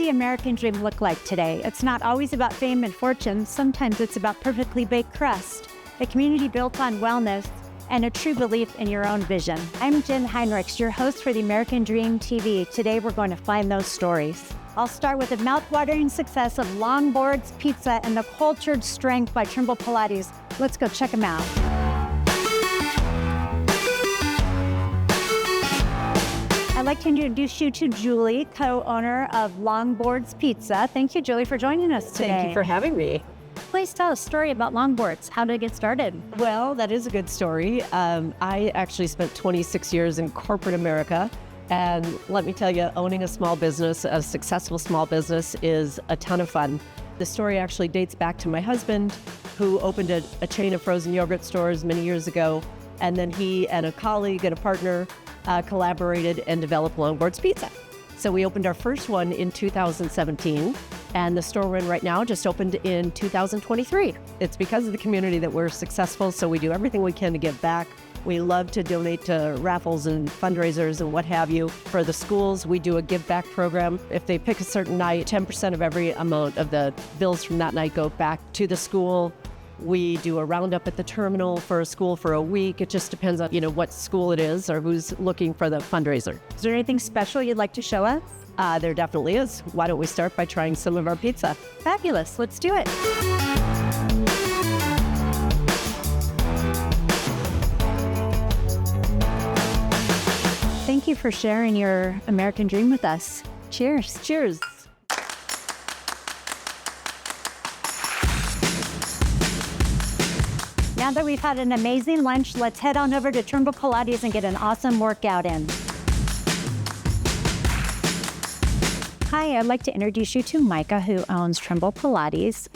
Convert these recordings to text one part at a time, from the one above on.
the American dream look like today? It's not always about fame and fortune. Sometimes it's about perfectly baked crust, a community built on wellness, and a true belief in your own vision. I'm Jen Heinrichs, your host for the American Dream TV. Today, we're going to find those stories. I'll start with the mouth-watering success of Longboards Pizza and the cultured strength by Tremble Pilates. Let's go check them out. I'd like to introduce you to Julie, co-owner of Longboards Pizza. Thank you, Julie, for joining us today. Thank you for having me. Please tell us a story about Longboards. How did it get started? Well, that is a good story. I actually spent 26 years in corporate America. And let me tell you, owning a small business, a successful small business, is a ton of fun. The story actually dates back to my husband, who opened a chain of frozen yogurt stores many years ago. And then he and a colleague and a partner collaborated and developed Longboards Pizza. So we opened our first one in 2017, and the store we're in right now just opened in 2023. It's because of the community that we're successful, so we do everything we can to give back. We love to donate to raffles and fundraisers and what have you. For the schools, we do a give back program. If they pick a certain night, 10% of every amount of the bills from that night go back to the school. We do a roundup at the terminal for a school for a week. It just depends on, what school it is or who's looking for the fundraiser. Is there anything special you'd like to show us? There definitely is. Why don't we start by trying some of our pizza? Fabulous. Let's do it. Thank you for sharing your American dream with us. Cheers. Cheers. Now that we've had an amazing lunch, let's head on over to Tremble Pilates and get an awesome workout in. Hi, I'd like to introduce you to Micah, who owns Tremble Pilates.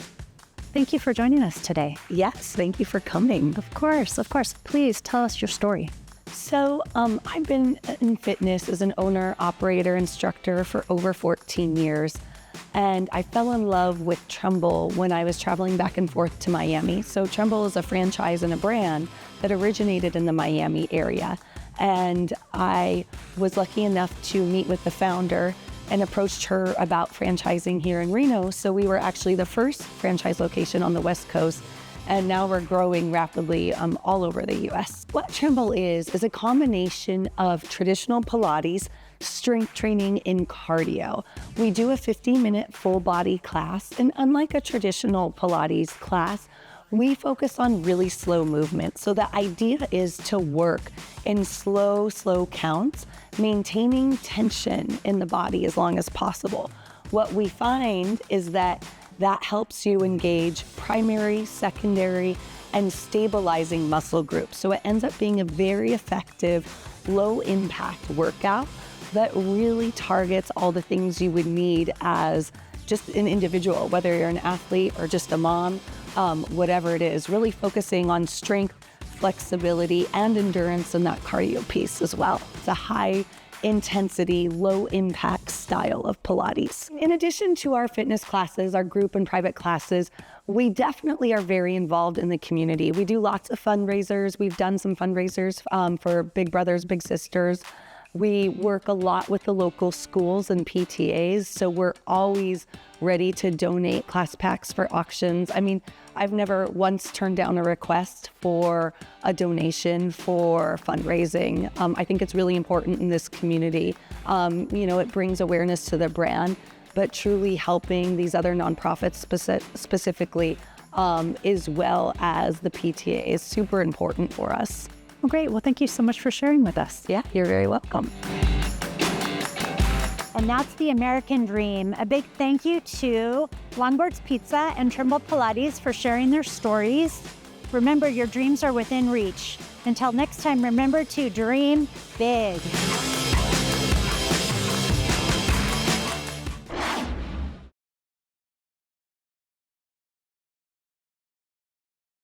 Thank you for joining us today. Yes, thank you for coming. Of course. Please tell us your story. So I've been in fitness as an owner, operator, instructor for over 14 years. And I fell in love with Tremble when I was traveling back and forth to Miami. So Tremble is a franchise and a brand that originated in the Miami area. And I was lucky enough to meet with the founder and approached her about franchising here in Reno. So we were actually the first franchise location on the West Coast. And now we're growing rapidly all over the U.S. What Tremble is a combination of traditional Pilates, strength training, and cardio. We do a 15-minute full body class, and unlike a traditional Pilates class, we focus on really slow movement. So the idea is to work in slow counts, maintaining tension in the body as long as possible. What we find is that helps you engage primary, secondary, and stabilizing muscle groups. So it ends up being a very effective, low-impact workout that really targets all the things you would need as just an individual, whether you're an athlete or just a mom, whatever it is, really focusing on strength, flexibility, and endurance in that cardio piece as well. It's a high intensity, low impact style of Pilates. In addition to our fitness classes, our group and private classes, we definitely are very involved in the community. We do lots of fundraisers. We've done some fundraisers for Big Brothers, Big Sisters. We work a lot with the local schools and PTAs, so we're always ready to donate class packs for auctions. I mean, I've never once turned down a request for a donation for fundraising. I think it's really important in this community. It brings awareness to the brand, but truly helping these other nonprofits specifically, as well as the PTA, is super important for us. Well, great. Well, thank you so much for sharing with us. Yeah, you're very welcome. And that's the American dream. A big thank you to Longboards Pizza and Tremble Pilates for sharing their stories. Remember, your dreams are within reach. Until next time, remember to dream big.